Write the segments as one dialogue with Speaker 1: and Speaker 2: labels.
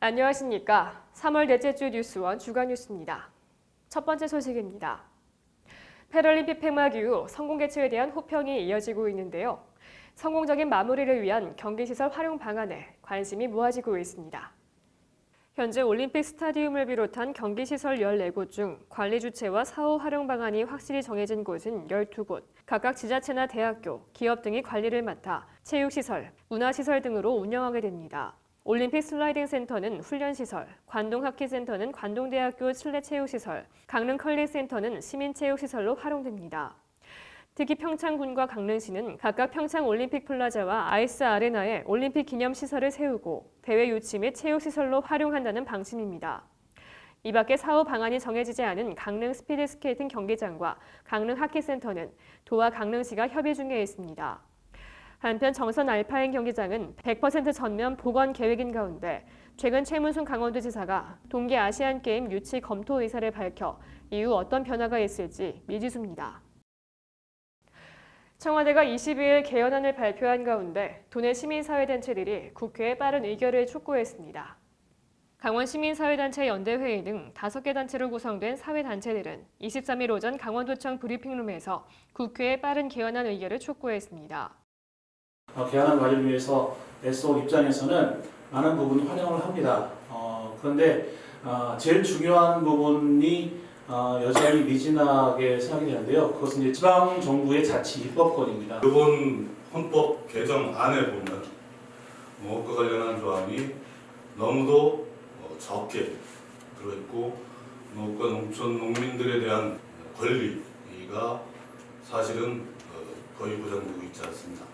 Speaker 1: 안녕하십니까. 3월 넷째 주 뉴스원 주간 뉴스입니다. 첫 번째 소식입니다. 패럴림픽 폐막 이후 성공 개최에 대한 호평이 이어지고 있는데요. 성공적인 마무리를 위한 경기시설 활용 방안에 관심이 모아지고 있습니다. 현재 올림픽 스타디움을 비롯한 경기시설 14곳 중 관리 주체와 사후 활용 방안이 확실히 정해진 곳은 12곳, 각각 지자체나 대학교, 기업 등이 관리를 맡아 체육시설, 문화시설 등으로 운영하게 됩니다. 올림픽 슬라이딩 센터는 훈련시설, 관동하키센터는 관동대학교 실내체육시설, 강릉컬리센터는 시민체육시설로 활용됩니다. 특히 평창군과 강릉시는 각각 평창올림픽 플라자와 아이스 아레나에 올림픽 기념시설을 세우고 대회 유치 및 체육시설로 활용한다는 방침입니다. 이 밖에 사후 방안이 정해지지 않은 강릉 스피드스케이팅 경기장과 강릉 하키센터는 도와 강릉시가 협의 중에 있습니다. 한편 정선 알파인 경기장은 100% 전면 복원 계획인 가운데 최근 최문순 강원도지사가 동계 아시안게임 유치 검토 의사를 밝혀 이후 어떤 변화가 있을지 미지수입니다. 청와대가 22일 개헌안을 발표한 가운데 도내 시민사회단체들이 국회에 빠른 의결을 촉구했습니다. 강원시민사회단체 연대회의 등 5개 단체로 구성된 사회단체들은 23일 오전 강원도청 브리핑룸에서 국회에 빠른 개헌안 의결을 촉구했습니다.
Speaker 2: 개헌안 관리를 위해서 애써 입장에서는 많은 부분 환영을 합니다. 그런데 제일 중요한 부분이 여전히 미진하게 생각이 되는데요. 그것은 이제 지방 정부의 자치 입법권입니다.
Speaker 3: 이번 헌법 개정안에 보면 농업과 관련한 조항이 너무도 적게 들어있고 농업과 농촌 농민들에 대한 권리가 사실은 거의 보장되고 있지 않습니다.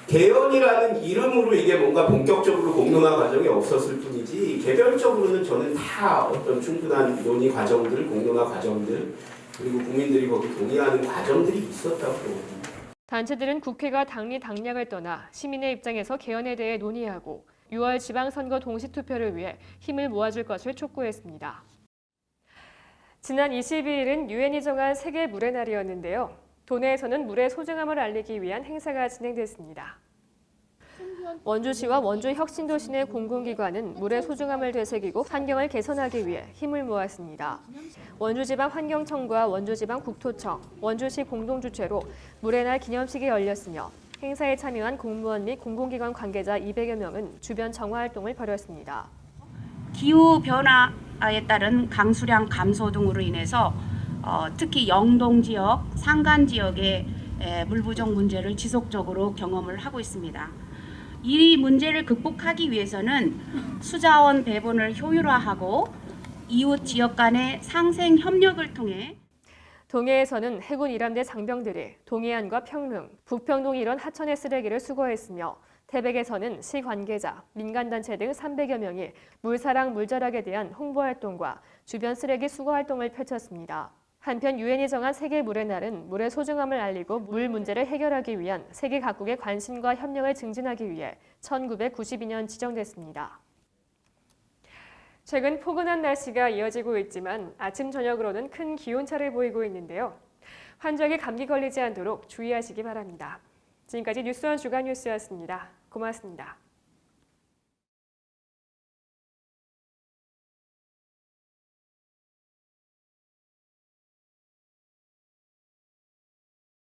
Speaker 4: 개헌이라는 이름으로 이게 뭔가 본격적으로 공론화 과정이 없었을 뿐이지 개별적으로는 저는 다 어떤 충분한 논의 과정들, 공론화 과정들 그리고 국민들이 거기 동의하는 과정들이 있었다고 봅니다.
Speaker 1: 단체들은 국회가 당리 당략을 떠나 시민의 입장에서 개헌에 대해 논의하고 6월 지방선거 동시투표를 위해 힘을 모아줄 것을 촉구했습니다. 지난 22일은 유엔이 정한 세계 물의 날이었는데요. 도내에서는 물의 소중함을 알리기 위한 행사가 진행됐습니다. 원주시와 원주혁신도시 내 공공기관은 물의 소중함을 되새기고 환경을 개선하기 위해 힘을 모았습니다. 원주지방환경청과 원주지방국토청, 원주시 공동주최로 물의 날 기념식이 열렸으며 행사에 참여한 공무원 및 공공기관 관계자 200여 명은 주변 정화활동을 벌였습니다.
Speaker 5: 기후변화에 따른 강수량 감소 등으로 인해서 특히 영동 지역, 산간 지역의 물 부족 문제를 지속적으로 경험을 하고 있습니다. 이 문제를 극복하기 위해서는 수자원 배분을 효율화하고 이웃 지역 간의 상생 협력을 통해
Speaker 1: 동해에서는 해군 일함대 장병들이 동해안과 평릉, 북평동 일원 하천의 쓰레기를 수거했으며 태백에서는 시 관계자, 민간단체 등 300여 명이 물사랑 물절약에 대한 홍보활동과 주변 쓰레기 수거 활동을 펼쳤습니다. 한편 유엔이 정한 세계 물의 날은 물의 소중함을 알리고 물 문제를 해결하기 위한 세계 각국의 관심과 협력을 증진하기 위해 1992년 지정됐습니다. 최근 포근한 날씨가 이어지고 있지만 아침 저녁으로는 큰 기온차를 보이고 있는데요. 환절기 감기 걸리지 않도록 주의하시기 바랍니다. 지금까지 뉴스원 주간 뉴스였습니다. 고맙습니다.